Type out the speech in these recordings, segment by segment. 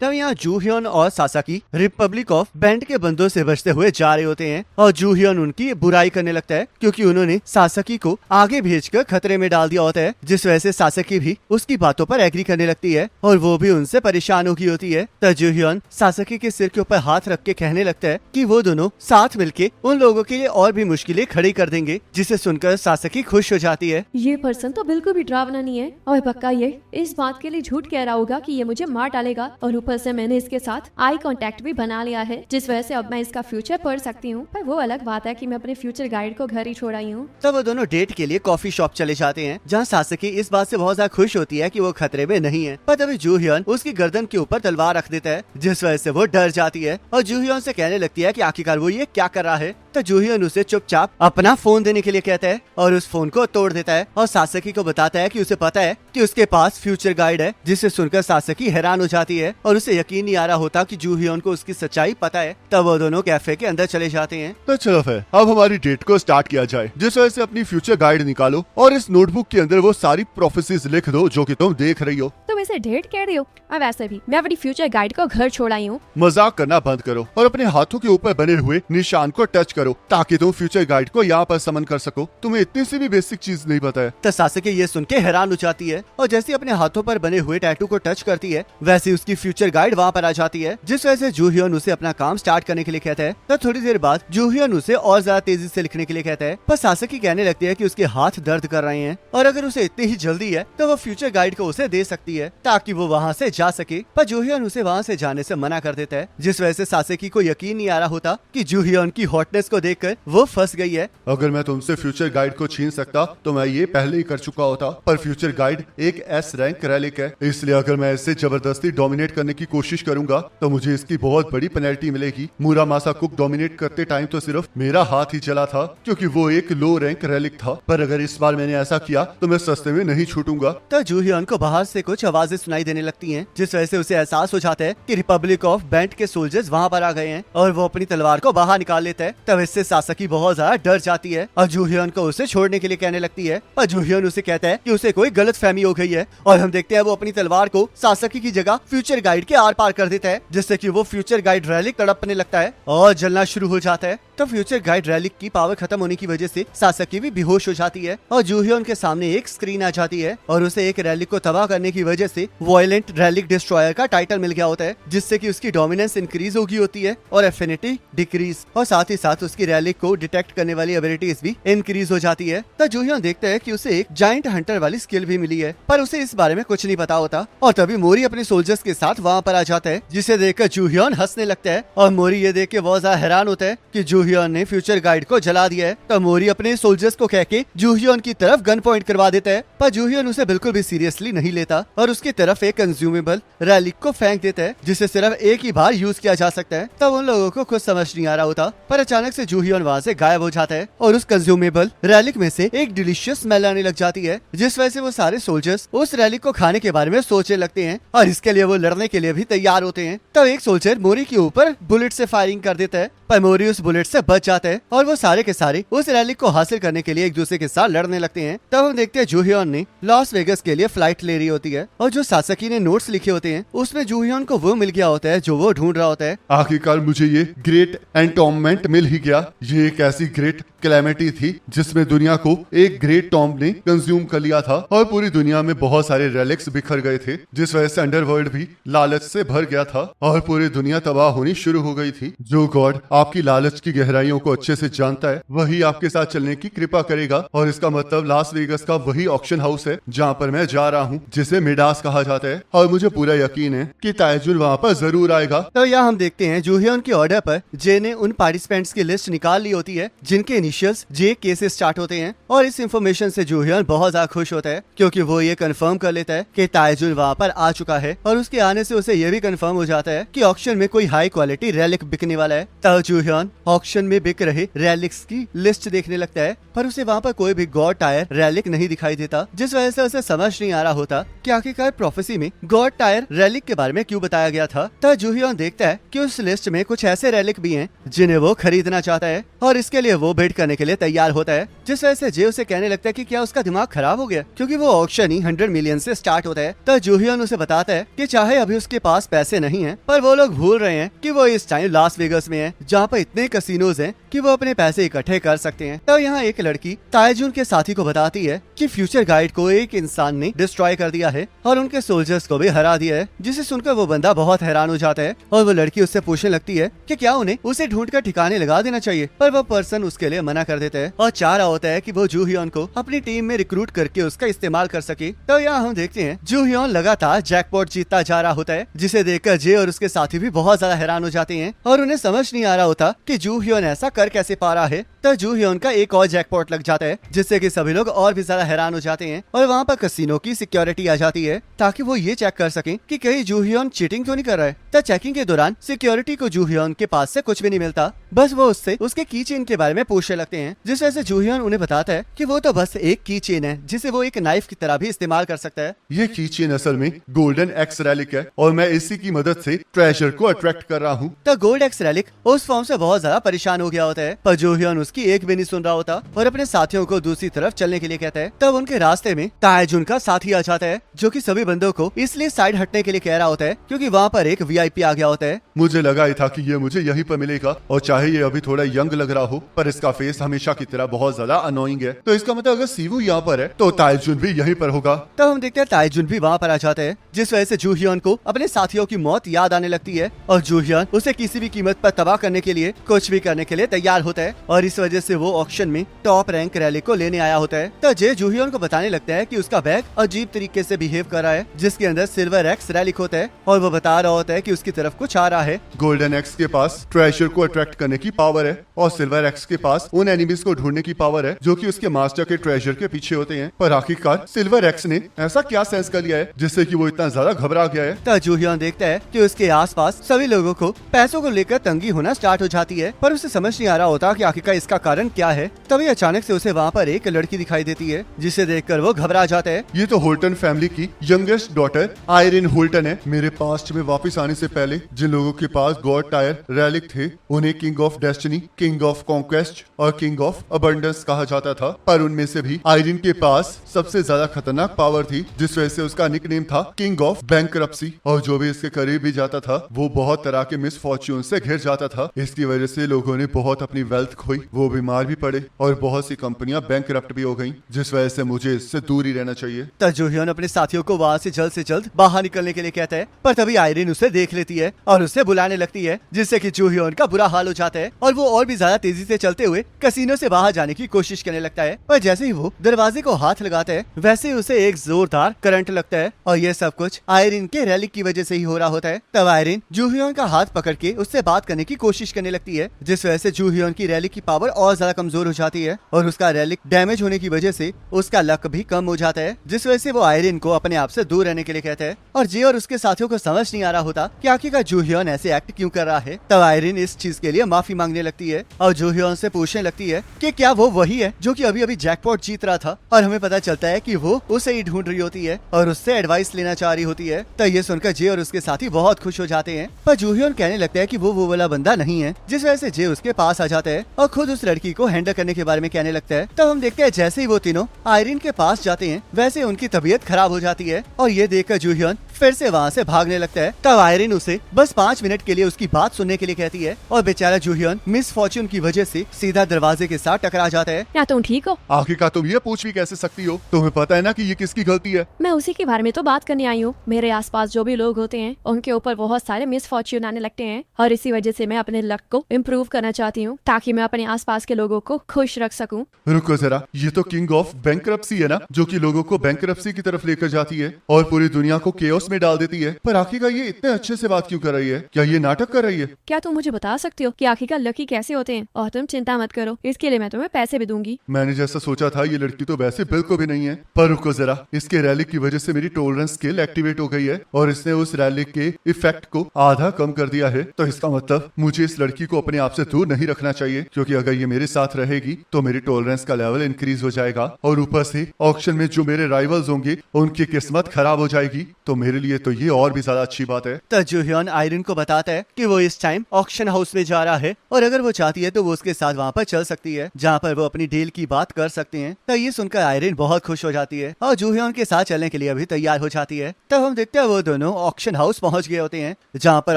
तब यहाँ जूहियन और सासाकी रिपब्लिक ऑफ बैंड के बंदों से बचते हुए जा रहे होते हैं और जूहियन उनकी बुराई करने लगता है क्योंकि उन्होंने सासाकी को आगे भेजकर खतरे में डाल दिया होता है, जिस वजह से सासाकी भी उसकी बातों पर एग्री करने लगती है और वो भी उनसे परेशान हो गई होती है। तब जूहियन सासाकी के सिर के ऊपर हाथ रख के कहने लगता है कि वो दोनों साथ मिलके उन लोगों के लिए और भी मुश्किलें खड़ी कर देंगे, जिसे सुनकर सासाकी खुश हो जाती है। ये पर्सन तो बिल्कुल भी डरावना नहीं है और पक्का ये इस बात के लिए झूठ कह रहा होगा कि ये मुझे मार डालेगा, और ऊपर से मैंने इसके साथ आई कांटेक्ट भी बना लिया है, जिस वजह से अब मैं इसका फ्यूचर पढ़ सकती हूँ। पर वो अलग बात है कि मैं अपने फ्यूचर गाइड को घर ही छोड़ आई हूँ। तब वो दोनों डेट के लिए कॉफी शॉप चले जाते हैं, जहाँ सासाकी इस बात से बहुत ज्यादा खुश होती है कि वो खतरे में नहीं है। पर तभी जूहियन उसकी गर्दन के ऊपर तलवार रख देता है, जिस वजह से वो डर जाती है और जूहियन से कहने लगती है कि आखिरकार वो ये क्या कर रहा है। तो जूहियन उसे चुपचाप अपना फोन देने के लिए कहता है और उस फोन को तोड़ देता है और सासाकी को बताता है कि उसे पता है कि उसके पास फ्यूचर गाइड है, जिसे सुनकर सासाकी हैरान हो जाती है और उसे यकीन नहीं आ रहा होता कि जूहियन को उसकी सच्चाई पता है। तब वो दोनों कैफे के अंदर चले जाते हैं। तो चलो फिर अब हमारी डेट को स्टार्ट किया जाए, जिस वजह से अपनी फ्यूचर गाइड निकालो और इस नोटबुक के अंदर वो सारी प्रोफेसीज लिख दो जो कि तुम देख रही हो। तुम इसे डेट कह रही हो, और वैसे भी मैं अपनी फ्यूचर गाइड को घर छोड़ आई हूँ। मजाक करना बंद करो और अपने हाथों के ऊपर बने हुए निशान को टच करो ताकि तुम फ्यूचर गाइड को यहाँ पर समन कर सको। तुम्हें इतनी सी भी बेसिक चीज नहीं पता है। तो सासाकी ये सुन के हैरान हो जाती है और जैसे अपने हाथों पर बने हुए टैटू को टच करती है, वैसे उसकी फ्यूचर गाइड वहाँ पर आ जाती है, जिस वजह से जूहियन उसे अपना काम स्टार्ट करने के लिए कहता है। तो थोड़ी देर बाद जूहियन उसे और ज्यादा तेजी से लिखने के लिए कहता है, पर सासाकी कहने लगती है कि उसके हाथ दर्द कर रहे हैं और अगर उसे इतनी ही जल्दी है तो वो फ्यूचर गाइड को उसे दे सकती है ताकि वो वहाँ से जा सके। पर जूहियन उसे वहाँ से जाने से मना कर देता है, जिस वजह से सासाकी को यकीन नहीं आ रहा होता कि जूहियन की हॉटनेस को देखकर वो फंस गई है। अगर मैं तुमसे फ्यूचर गाइड को छीन सकता तो मैं ये पहले ही कर चुका होता, पर फ्यूचर गाइड एक एस रैंक रेलिक है, इसलिए अगर मैं इससे जबरदस्ती डोमिनेट करने की कोशिश करूंगा तो मुझे इसकी बहुत बड़ी पेनल्टी मिलेगी। मुरामासा कुक डोमिनेट करते टाइम तो सिर्फ मेरा हाथ ही चला था क्योंकि वो एक लो रैंक रेलिक था, पर अगर इस बार मैंने ऐसा किया तो मैं सस्ते में नहीं छूटूंगा। तो जूहियन को बाहर से कुछ आवाजें सुनाई देने लगती हैं, जिस वजह से उसे एहसास हो जाता है कि रिपब्लिक ऑफ बैंड के सोल्जर्स वहाँ पर आ गए हैं और वो अपनी तलवार को बाहर निकाल लेता है। तब इससे सासाकी बहुत ज्यादा डर जाती है और जूहियन को उसे छोड़ने के लिए कहने लगती है, पर जूहियन उसे कहता है कि उसे कोई गलतफहमी हो गई है और हम देखते हैं वो अपनी तलवार को सासाकी की जगह फ्यूचर गाइड के आर पार कर देता है, जिससे कि वो फ्यूचर गाइड रैलिक तड़पने लगता है और जलना शुरू हो जाता है। तो फ्यूचर गाइड रैलिक की पावर खत्म होने की वजह से सासाकी भी बेहोश हो जाती है और जूहियन के सामने एक स्क्रीन आ जाती है और उसे एक रैलिक को तबाह करने की वजह से वायलेंट रैलिक डिस्ट्रॉयर का टाइटल मिल गया होता है, जिससे कि उसकी डोमिनेंस इंक्रीज हो गई होती है और एफिनिटी डिक्रीज, और साथ ही साथ उसकी रैलिक को डिटेक्ट करने वाली एबिलिटीज भी इंक्रीज हो जाती है। तो जूहियन देखता है कि उसे एक जायंट हंटर वाली स्किल भी मिली है, पर उसे इस बारे में कुछ नहीं पता होता। और तभी मोरी अपने सोल्जर्स के साथ वहाँ पर आ जाता है, जिसे देखकर जूहियन हंसने लगता है और मोरी ये देख के बहुत ज्यादा हैरान होता है कि जूहियन ने फ्यूचर गाइड को जला दिया है। तो मोरी अपने सोल्जर्स को कह के जूहियन की तरफ गन पॉइंट करवा देता है, पर जूहियन उसे बिल्कुल भी सीरियसली नहीं लेता और उसकी तरफ एक कंज्यूमेबल रैलिक को फेंक देता है, जिसे सिर्फ एक ही बार यूज किया जा सकता है। तब उन लोगों को कुछ समझ नहीं आ रहा होता, पर अचानक से जूहियन वहाँ से गायब हो जाता है और उस कंज्यूमेबल रैलिक में से एक डिलीशियस स्मेल आने लग जाती है, जिस वजह से वो सारे सोल्जर्स उस रैलिक को खाने के बारे में सोचने लगते हैं और इसके लिए वो लड़ने के लिए भी तैयार होते हैं। तब एक सोल्जर मोरी के ऊपर बुलेट से फायरिंग कर देता है, पर मोरी उस बुलेट से बच जाता है और वो सारे के सारे उस रैलिक को हासिल करने के लिए एक दूसरे के साथ लड़ने लगते हैं। तब हम देखते हैं जूहियन ने लॉस वेगस के लिए फ्लाइट ले रही होती है और जो सासाकी ने नोट्स लिखे होते हैं उसमें जूहियन को वो मिल गया होता है जो वो ढूंढ रहा होता है। आखिरकार मुझे ये ग्रेट एंटोममेंट मिल ही गया। ये एक ऐसी ग्रेट कैलेमिटी थी जिसमें दुनिया को एक ग्रेट टॉम ने कंज्यूम कर लिया था और पूरी दुनिया में बहुत सारे रेलिक्स बिखर गए थे, जिस वजह से अंडरवर्ल्ड भी लालच से भर गया था और पूरी दुनिया तबाह होनी शुरू हो गई थी। जो गॉड आपकी लालच की गहराइयों को अच्छे से जानता है वही आपके साथ चलने की कृपा करेगा, और इसका मतलब लास वेगस का वही ऑक्शन हाउस है जहाँ पर मैं जा रहा हूँ, जिसे मिडास कहा जाता है, और मुझे पूरा यकीन है कि ताजुल वहाँ पर जरूर आएगा। तो यहाँ हम देखते हैं जूहियन के ऑर्डर पर जे ने उन पार्टिसिपेंट्स की लिस्ट निकाल ली होती है जिनके इनिशियल्स जे के से स्टार्ट होते हैं, और इस इंफॉर्मेशन से जूहियन बहुत ज्यादा खुश होता है क्योंकि वो ये कंफर्म कर लेता है कि ताजुल वहाँ पर आ चुका है और उसके आने से उसे ये भी कंफर्म हो जाता है कि ऑक्शन में कोई हाई क्वालिटी रैलिक बिकने वाला है। तब जूहियन ऑक्शन में बिक रहे रैलिक्स की लिस्ट देखने लगता है, पर उसे वहाँ पर कोई भी गॉड टायर रैलिक नहीं दिखाई देता, जिस वजह से उसे समझ नहीं आ रहा होता कि आखिरकार प्रोफेसी में गॉड टायर रैलिक के बारे में क्यों बताया गया था। तब जूहियन देखता है कि उस लिस्ट में कुछ ऐसे रैलिक भी हैं जिन्हें वो खरीदना चाहता है और इसके लिए वो बिड करने के लिए तैयार होता है, जिस वजह से जे उसे कहने लगता है कि क्या उसका दिमाग खराब हो गया, क्योंकि वो ऑक्शन ही 100 मिलियन से स्टार्ट होता है। तो जूहियन उसे बताता है कि चाहे अभी उसके पास पैसे नहीं है, पर वो लोग भूल रहे हैं कि वो इस टाइम लास वेगस में है, जहाँ पर इतने कसिनोज हैं कि वो अपने पैसे इकट्ठे कर सकते हैं। तो यहाँ एक लड़की ताइजुन के साथी को बताती है कि फ्यूचर गाइड को एक इंसान ने डिस्ट्रॉय कर दिया है और उनके सोल्जर्स को भी हरा दिया है, जिसे सुनकर वो बंदा बहुत हैरान हो जाता है और वो लड़की उससे पूछने लगती है कि क्या उन्हें उसे ढूंढकर ठिकाने लगा देना चाहिए, पर वो पर्सन उसके लिए मना कर देता है और चाह रहा होता है कि वो जूहियन को अपनी टीम में रिक्रूट करके उसका इस्तेमाल कर सके। तो यहाँ हम देखते हैं जूहियन लगातार जैकपॉट जीतता जा रहा होता है, जिसे देखकर जे और उसके साथी भी बहुत ज्यादा हैरान हो जाते हैं और उन्हें समझ नहीं आ रहा होता कि जूहियन ऐसा कर कैसे पा रहा है। तो जूहियन का एक और जैकपॉट लग जाता है, जिससे कि सभी लोग और भी ज्यादा हैरान हो जाते हैं और वहाँ पर कसिनो की सिक्योरिटी आ जाती है ताकि वो ये चेक कर सकें कि कहीं जूहियन चीटिंग तो नहीं कर रहा है। तो चेकिंग के दौरान सिक्योरिटी को जूहियन के पास से कुछ भी नहीं मिलता, बस वो उससे उसके की चेन के बारे में पूछने लगते हैं, जिस वजह से जूहियन उन्हें बताता है कि वो तो बस एक की चेन है जिसे वो एक नाइफ की तरह भी इस्तेमाल कर सकता है। ये की चेन असल में गोल्डन एक्स रैलिक है और मैं इसी की मदद से ट्रेजर को अट्रैक्ट कर रहा हूँ। तो गोल्ड एक्स रैलिक उस फॉर्म से बहुत ज्यादा परेशान हो गया होता है, पर जूहियन उसकी एक भी नहीं सुन रहा होता और अपने साथियों को दूसरी तरफ चलने के लिए कहता है। तब उनके रास्ते में ताइजुन का साथी आ जाता है, जो कि सभी बंदों को इसलिए साइड हटने के लिए कह रहा होता है क्योंकि वहाँ पर एक वीआईपी आ गया होता है। मुझे लगा ही था कि ये मुझे यहीं पर मिलेगा और चाहे ये अभी थोड़ा यंग लग रहा हो, पर इसका फेस हमेशा की तरह बहुत ज्यादा अनोइंग है। तो इसका मतलब अगर सीवू यहाँ पर है तो ताइजुन भी यहीं पर होगा। तब हम देखते हैं ताइजुन भी वहाँ पर आ जाता है, जिस वजह से जूहियन को अपने साथियों की मौत याद आने लगती है और जूहियन उसे किसी भी कीमत पर तबाह करने के लिए कुछ भी करने के लिए तैयार होता है और इस वजह से वो ऑक्शन में टॉप रैंक रैलिक को लेने आया होता है। तो जे जूहियन को बताने लगता है कि उसका बैग अजीब तरीके से बिहेव कर रहा है, जिसके अंदर सिल्वर एक्स रैलिक होता है और वो बता रहा होता है कि उसकी तरफ कुछ आ रहा है। गोल्डन एक्स के पास ट्रेजर को अट्रैक्ट करने की पावर है और सिल्वर एक्स के पास उन एनिमीज को ढूंढने की पावर है जो कि उसके मास्टर के ट्रेजर के पीछे होते हैं। पर आखिरकार सिल्वर एक्स ने ऐसा क्या सेंस कर लिया है जिससे कि वो इतना ज्यादा घबरा गया है। तो जूहियन देखता है कि उसके आसपास सभी लोगों को पैसों को लेकर तंगी होना स्टार्ट हो जाती है, पर उसे समझ नहीं आ रहा होता कि आखिरकार इसका कारण क्या है। तभी अचानक से उसे वहाँ पर एक लड़की दिखाई देती है, जिसे देखकर वो घबरा जाता है। ये तो होल्टन फैमिली की यंगेस्ट डॉटर आयरिन होल्टन है। मेरे पास्ट में वापस आने से पहले जिन लोगों के पास गॉड टायर रैलिक थे उन्हें king of destiny, king of conquest और किंग ऑफ अबंडेंस कहा जाता था, पर उनमें से भी आयरिन के पास सबसे ज्यादा खतरनाक पावर थी, जिस वजह से उसका निकनेम था किंग ऑफ बैंकरप्सी। और जो भी इसके करीब भी जाता था वो बहुत तरह के मिसफॉर्च्यून से घिर जाता था। इसकी वजह से लोगों ने बहुत अपनी वेल्थ खोई, वो बीमार भी पड़े और बहुत सी कंपनियां बैंकरप्ट भी हो गईं, जिस वजह से मुझे इससे दूर ही रहना चाहिए। तो जूहियन अपने साथियों को वहाँ से जल्द बाहर निकलने के लिए कहता है, पर तभी आयरिन उसे देख लेती है और उसे बुलाने लगती है, जिससे कि जूहियन का बुरा हाल हो जाता है और वो और भी ज्यादा तेजी से चलते हुए कसिनो से बाहर जाने की कोशिश करने लगता है। पर जैसे ही वो दरवाजे को हाथ लगाता है वैसे ही उसे एक जोरदार करंट लगता है और ये सब कुछ आयरिन के रैलिक की वजह से ही हो रहा होता है। तब आयरिन जूहियन का हाथ पकड़ के उससे बात करने की कोशिश करने लगती है, जिस वजह से जूहियन की रैलिक की पावर और ज्यादा कमजोर हो जाती है और उसका रैलिक डैमेज होने की वजह से उसका लक भी कम हो जाता है, जिस वजह से वो आयरिन को अपने आप से दूर रहने के लिए कहता है। और जे और उसके साथियों को समझ नहीं आ रहा होता कि आखिरकार जूहियन ऐसे एक्ट क्यों कर रहा है। तब आयरिन इस चीज के लिए माफी मांगने लगती है और जूहियन से पूछने लगती है कि क्या वो वही है जो कि अभी जैकपॉट जीत रहा था, और हमें पता चलता है कि वो उसे ही ढूंढ रही होती है और उससे एडवाइस लेना चाह रही होती है। तो ये सुनकर जे और उसके साथी बहुत खुश हो जाते हैं, पर जूहियन कहने लगता है कि वो वाला बंदा नहीं है, जिस वजह से जे उसके पास आ जाता है और खुद उस लड़की को हैंडल करने के बारे में कहने लगता है। तब हम देखते हैं जैसे ही वो तीनों आयरिन के पास जाते हैं वैसे उनकी तबीयत खराब हो जाती है और ये देखकर जूहियन फिर से वहाँ से भागने लगता है। तब आयरिन उसे बस 5 मिनट के लिए उसकी बात सुनने के लिए कहती है और बेचारा जूहियन मिस फॉर्च्यून की वजह से सीधा दरवाजे के साथ टकरा जाता है। क्या तुम ठीक हो? आखिरकार तुम ये पूछ भी कैसे सकती हो? तुम्हें पता है ना कि ये किसकी गलती है। मैं उसी के बारे में तो बात करने आई हूँ। मेरे आसपास जो भी लोग होते हैं उनके ऊपर बहुत सारे मिसफॉर्च्यून आने लगते हैं और इसी वजह से मैं अपने लक को इम्प्रूव करना चाहती हूँ ताकि मैं अपने आसपास के लोगों को खुश रख सकूँ। रुको जरा, ये तो किंग ऑफ बैंकरप्सी है ना, जो कि लोगों को बैंकरप्सी की तरफ लेकर जाती है और पूरी दुनिया को केओस में डाल देती है। पर आखिरकार ये इतने अच्छे से बात क्यों कर रही है? क्या ये नाटक कर रही है? क्या तुम मुझे बता सकते हो कि आखिरकार लकी कैसे होते हैं? और तुम चिंता मत करो, इसके लिए मैं तुम्हें पैसे भी दूंगी। मैंने जैसा सोचा था ये लड़की तो वैसे बिल्कुल भी नहीं है। पर रुको जरा, इसके रैली की वजह से मेरी टॉलरेंस स्किल एक्टिवेट हो गई है और इसने उस रैली के इफेक्ट को आधा कम कर दिया है। तो इसका मतलब मुझे इस लड़की को अपने आप से दूर नहीं रखना चाहिए, क्योंकि अगर ये मेरे साथ रहेगी तो मेरी टॉलरेंस का लेवल इंक्रीज हो जाएगा और ऊपर से ऑक्शन में जो मेरे राइवल्स होंगे उनकी किस्मत खराब हो जाएगी। तो मेरे लिए तो ये और भी ज्यादा अच्छी बात है। तो जूहियन आयरन को बताता है कि वो इस टाइम ऑक्शन हाउस में जा रहा है और अगर वो चाहती है तो वो उसके साथ वहाँ पर चल सकती है जहाँ पर वो अपनी डील की बात कर सकते हैं। तो ये सुनकर आयरन बहुत खुश हो जाती है और जूहियन के साथ चलने के लिए अभी तैयार हो जाती है। तब हम देखते हैं वो दोनों ऑक्शन हाउस पहुंच गए होते हैं जहाँ पर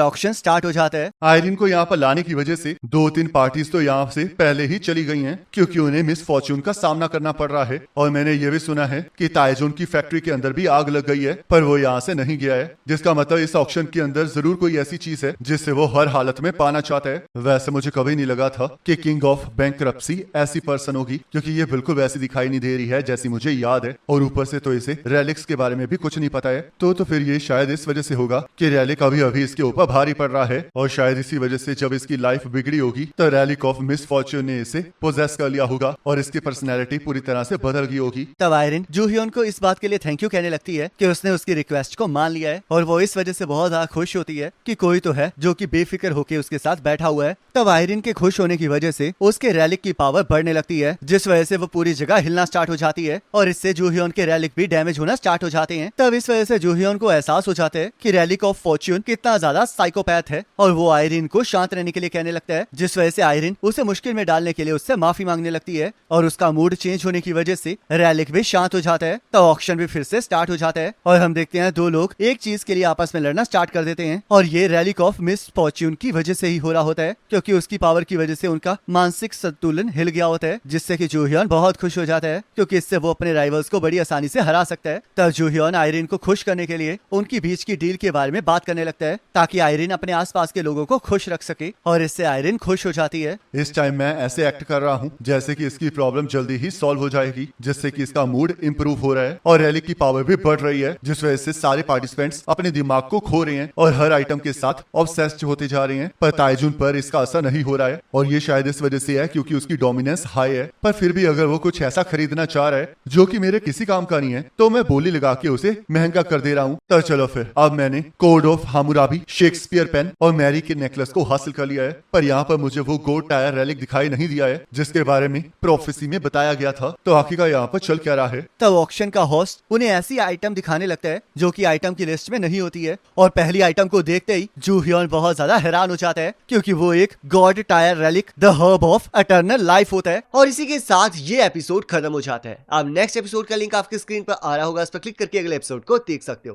ऑक्शन स्टार्ट हो जाता है। आयरन को यहाँ पर लाने की वजह से 2-3 पार्टीज तो यहाँ से पहले ही चली गई हैं क्योंकि उन्हें मिस फॉर्च्यून का सामना करना पड़ रहा है। और मैंने ये भी सुना है कि ताइजोन की फैक्ट्री के अंदर भी आग लग गई है पर वो यहाँ से नहीं गया है, जिसका मतलब इस ऑक्शन के अंदर जरूर कोई ऐसी चीज है जिससे वो हर हालत में पाना चाहता है। वैसे मुझे कभी नहीं लगा था कि किंग ऑफ बैंकरप्सी ऐसी पर्सन होगी क्योंकि ये बिल्कुल वैसी दिखाई नहीं दे रही है जैसी मुझे याद है। और ऊपर से तो इसे रेलिक्स के बारे में भी कुछ नहीं पता है तो फिर ये शायद इस वजह से होगा कि रेलिक अभी इसके ऊपर भारी पड़ रहा है और शायद इसी वजह से जब इसकी लाइफ बिगड़ी होगी तो रेलिक ऑफ मिस फॉर्च्यून ने इसे पोजेस कर लिया होगा और इसकी पर्सनैलिटी पूरी तरह से बदल गई होगी। तब आयरन जूहियन को इस बात के लिए थैंक यू कहने लगती है कि उसने उसकी रिक्वेस्ट को मान लिया है और वो इस वजह से बहुत ज्यादा खुश होती है कि कोई तो है जो कि बेफिक्र होकर उसके साथ बैठा हुआ है। तब आयरन के खुश होने की वजह से उसके रेलिक की पावर बढ़ने लगती है जिस वजह से वो पूरी जगह हिलना स्टार्ट हो जाती है और इससे जूहियन के रेलिक भी डैमेज होना स्टार्ट हो जाते हैं। तब इस वजह से जूहियन को एहसास हो जाता है कि रेलिक ऑफ फॉर्च्यून कितना ज्यादा साइकोपैथ है और वो आयरन को शांत रहने के लिए कहने लगता है, जिस वजह से आयरन उसे मुश्किल में डालने के लिए उससे माफी मांगने लगती है और उसका मूड चेंज होने की वजह से रेलिक भी शांत हो जाता है। तो ऑक्शन भी फिर से स्टार्ट हो जाता है और हम देखते हैं दो लोग एक चीज के लिए आपस में लड़ना स्टार्ट कर देते हैं और ये रेलिक ऑफ मिस फॉर्च्यून की वजह से ही हो रहा होता है क्योंकि उसकी पावर की वजह से उनका मानसिक संतुलन हिल गया होता है जिससे कि जूहियन बहुत खुश हो जाता है क्योंकि इससे वो अपने राइवल्स को बड़ी आसानी से हरा सकता है। तब जूहियन आयरन को खुश करने के लिए उनकी बीच की डील के बारे में बात करने लगता है ताकि आयरन अपने आसपास के लोगों को खुश रख सके और इससे आयरन खुश हो जाती है। इस टाइम मैं ऐसे एक्ट कर रहा हूँ जैसे कि इसकी प्रॉब्लम जल्दी ही सॉल्व हो जाएगी जिससे कि इसका मूड इंप्रूव हो रहा है और रेलिक की पावर भी बढ़ रही है जिस वजह से सारे पार्टिसिपेंट्स अपने दिमाग को खो रहे हैं और हर आइटम के साथ ऑब्सेस्ड होते जा रहे हैं। पर ताइजुन पर इसका असर नहीं हो रहा है और ये शायद इस वजह से है क्योंकि उसकी डोमिनेंस हाई है। पर फिर भी अगर वो कुछ ऐसा खरीदना चाह रहा है जो कि मेरे किसी काम का नहीं है तो मैं बोली लगा के उसे महंगा कर दे रहा हूँ। तो चलो फिर अब मैंने कोड ऑफ हामुराबी, शेक्सपियर पेन और मैरी के नेकलेस को हासिल कर लिया है पर यहाँ पर मुझे वो गोल्ड टायर रेलिक दिखाई नहीं दिया है जिसके बारे में प्रोफेसी में बताया गया था। तो आखिरकार यहाँ पर चल क्या रहा है। तब ऑक्शन का होस्ट उन्हें ऐसी आइटम दिखाने लगता है जो कि आइटम की लिस्ट में नहीं होती है और पहली आइटम को देखते ही जूहियन बहुत ज्यादा हैरान हो जाता है क्योंकि वो एक God tyre relic the herb of eternal life होता है। और इसी के साथ ये एपिसोड खत्म हो जाता है। अब नेक्स्ट एपिसोड का लिंक आपकी स्क्रीन पर आ रहा होगा, उस पर क्लिक करके अगले एपिसोड को देख सकते हो।